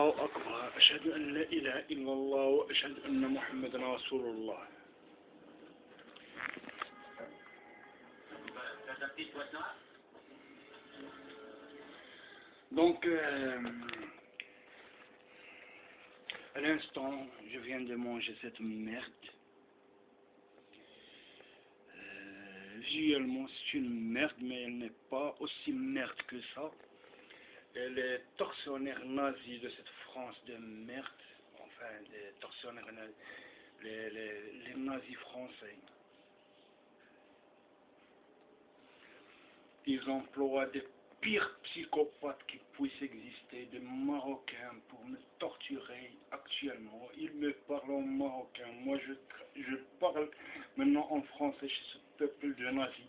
الله أكبر أشهد أن لا إله إلا الله وأشهد أن محمدا رسول الله. Donc, à l'instant, je viens de manger cette merde. Visuellement, c'est une merde, mais elle n'est pas aussi merde que ça. Et les tortionnaires nazis de cette France de merde, enfin, les tortionnaires nazis, les nazis français, ils emploient des pires psychopathes qui puissent exister, des Marocains, pour me torturer actuellement. Ils me parlent en marocain. Moi, je parle maintenant en français chez ce peuple de nazis.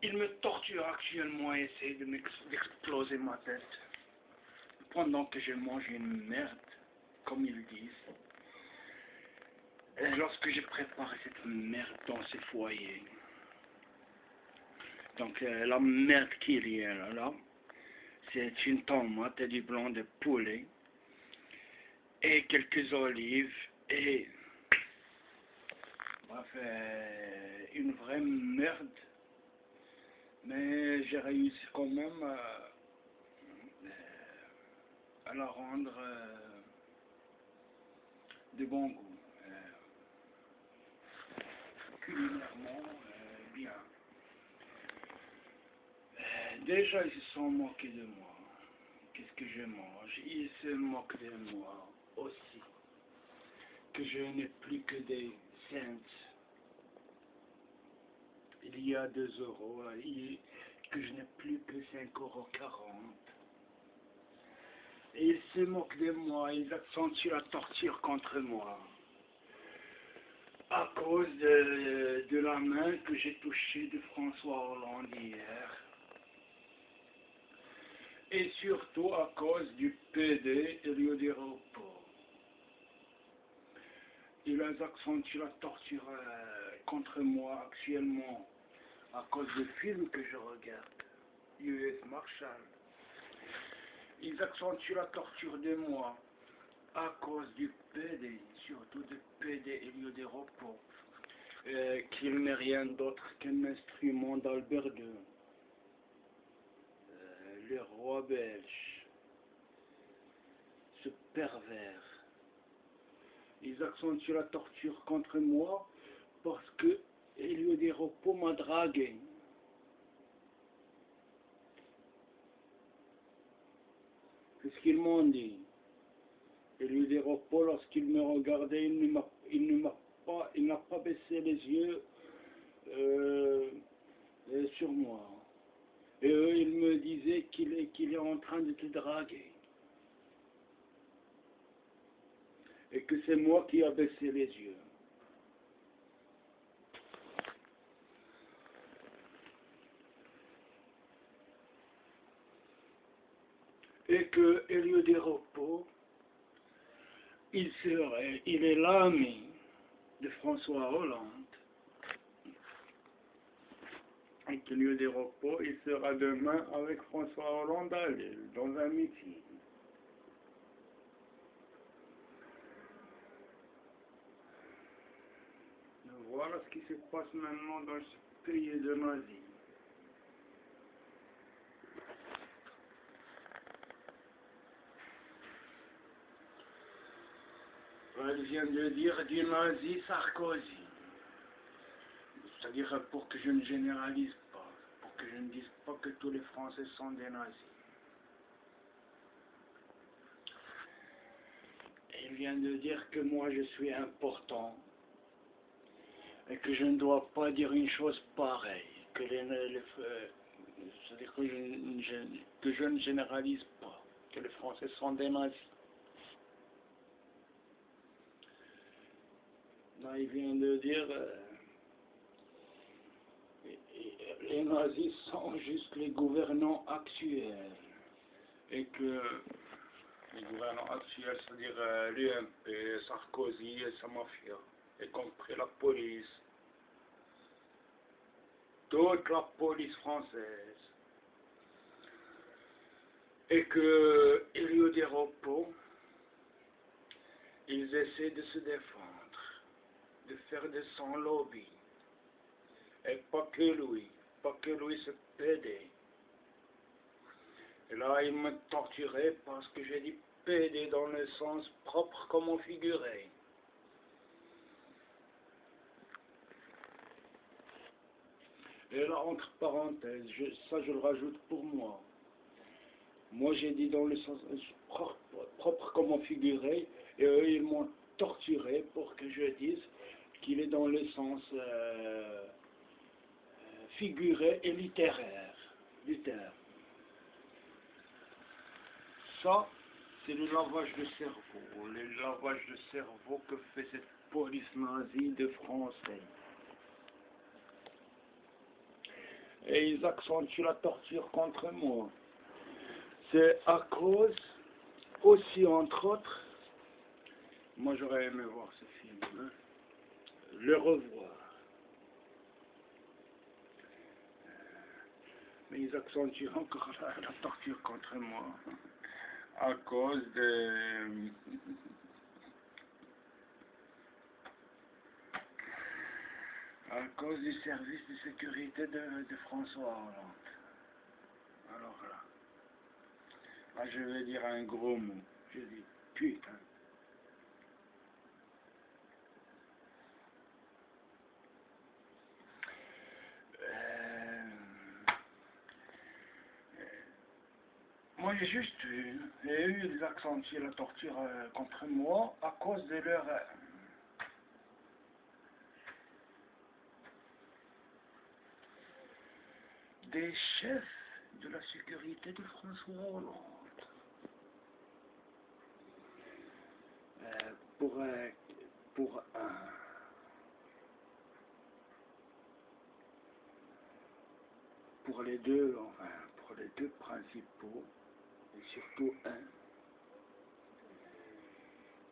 Ils me torturent actuellement et essayent d'exploser ma tête pendant que je mange une merde, comme ils disent. Et lorsque j'ai préparé cette merde dans ces foyers, donc la merde qu'il y a là, c'est une tomate et du blanc de poulet et quelques olives et bref, une vraie merde, mais j'ai réussi quand même à la rendre de bon goût. Culinairement bien. Déjà, ils se sont moqués de moi. Qu'est-ce que je mange? Ils se moquent de moi aussi. Que je n'ai plus que des cents. Il y a 2 euros. Que je n'ai plus que 5,40 €. Et ils se moquent de moi. Ils accentuent la torture contre moi. À cause de la main que j'ai touchée de François Hollande hier. Et surtout à cause du PD Elio Di Rupo. Ils accentuent la torture contre moi actuellement à cause du film que je regarde, US Marshall. Ils accentuent la torture de moi à cause du PD, surtout du PD Elio Di Rupo, qu'il n'est rien d'autre qu'un instrument d'Albert II, le roi belge, ce pervers. Ils accentuent la torture contre moi parce que Elio Di Rupo m'a dragué. C'est ce qu'ils m'ont dit. Elio Di Rupo, lorsqu'il me regardait, il n'a pas baissé les yeux sur moi. Et eux, ils me disaient qu'il est en train de te draguer. Et que c'est moi qui a baissé les yeux. Et que Elio Di Rupo, il est l'ami de François Hollande. Et que Elio Di Rupo, il sera demain avec François Hollande à Lille, dans un meeting. Voilà ce qui se passe maintenant dans ce pays de nazis. Elle vient de dire du nazi Sarkozy. C'est-à-dire pour que je ne généralise pas, pour que je ne dise pas que tous les Français sont des nazis. Et il vient de dire que moi je suis important et que je ne dois pas dire une chose pareille, que c'est-à-dire que je ne généralise pas, que les Français sont des nazis. Là, il vient de dire les nazis sont juste les gouvernants actuels et que les gouvernants actuels, c'est-à-dire l'UMP, Sarkozy et sa mafia, y compris la police, toute la police française et que il y a des repos, ils essaient de se défendre, de faire de son lobby. Et pas que lui, c'est PD. Et là, il me torturait parce que j'ai dit PD dans le sens propre comme figuré. Et là, entre parenthèses, ça je le rajoute pour moi. Moi j'ai dit dans le sens propre comme figuré, et eux ils m'ont torturé pour que je dise qu'il est dans le sens figuré et littéraire du terme. Ça, c'est le lavage de cerveau, le lavage de cerveau que fait cette police nazie de Français. Et ils accentuent la torture contre moi. C'est à cause, aussi entre autres, moi j'aurais aimé voir ce film, hein, le revoir. Mais ils accentuent encore la torture contre moi. À cause du service de sécurité de François Hollande. Alors là, je vais dire un gros mot. Je dis putain. Moi j'ai juste vu, et eux ils accentuent la torture contre moi à cause de leur des chefs de la sécurité de François Hollande. Pour les deux, enfin, pour les deux principaux, et surtout un.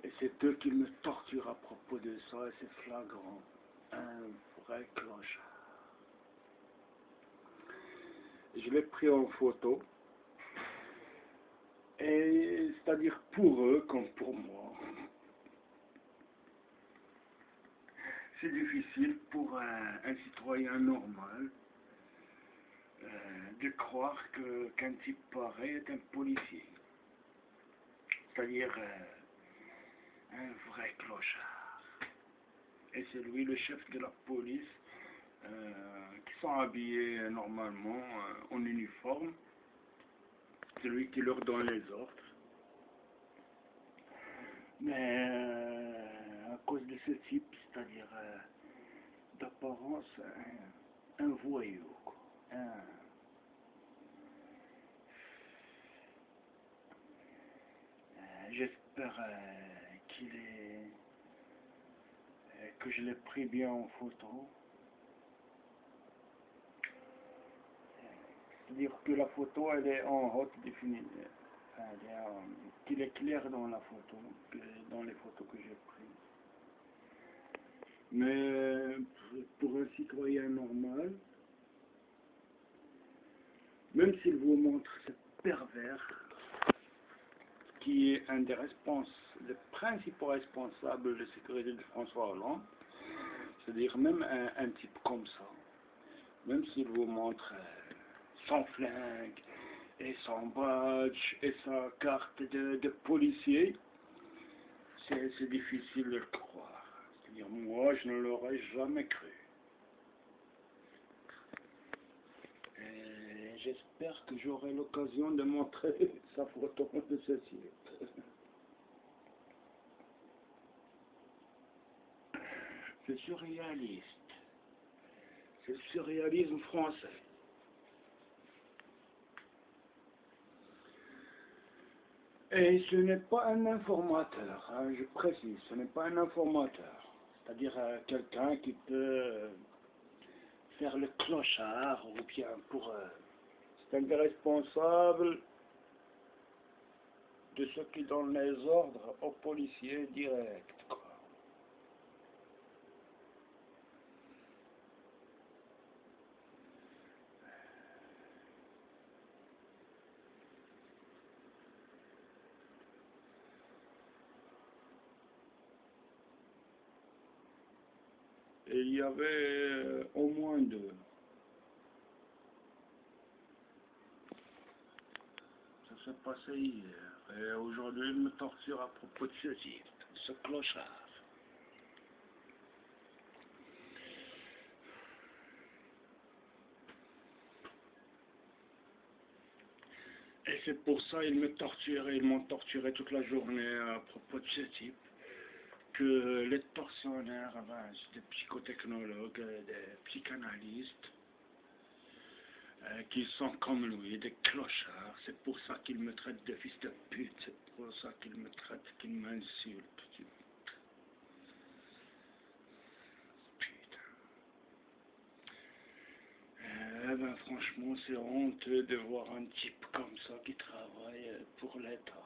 Et c'est eux qui me torturent à propos de ça, et c'est flagrant. Un vrai clochard. Je l'ai pris en photo, et c'est-à-dire pour eux comme pour moi. C'est difficile pour un citoyen normal de croire qu'un type pareil est un policier. C'est-à-dire un vrai clochard. Et c'est lui le chef de la police, qui sont habillés normalement en uniforme. C'est lui qui leur donne les ordres. Mais à cause de ce type, c'est-à-dire d'apparence, un voyou, quoi. J'espère que je l'ai pris bien en photo. C'est-à-dire que la photo elle est en haute définition, qu'il est clair dans la photo, dans les photos que j'ai prises. Mais pour un citoyen normal, même s'il vous montre ce pervers, qui est un des principaux responsables de sécurité de François Hollande, c'est-à-dire même un type comme ça, même s'il vous montre son flingue et son badge et sa carte de policier, c'est difficile de le croire. C'est-à-dire moi je ne l'aurais jamais cru. Et j'espère que j'aurai l'occasion de montrer sa photo de ceci. C'est surréaliste. C'est le surréalisme français. Et ce n'est pas un informateur, hein, je précise, ce n'est pas un informateur. C'est-à-dire quelqu'un qui peut faire le clochard ou bien pour... c'est un des responsables de ceux qui donnent les ordres aux policiers directs, quoi. il y avait au moins deux. Ça s'est passé hier. Et aujourd'hui, il me torture à propos de ce type, ce clochard. Et c'est pour ça qu'ils me torturent, ils m'ont torturé toute la journée à propos de ce type. Que les tortionnaires, des psychotechnologues, des psychanalystes, qui sont comme lui, des clochards. C'est pour ça qu'ils me traitent de fils de pute, c'est pour ça qu'ils me traitent, qu'ils m'insultent. Putain. Franchement, c'est honteux de voir un type comme ça qui travaille pour l'État.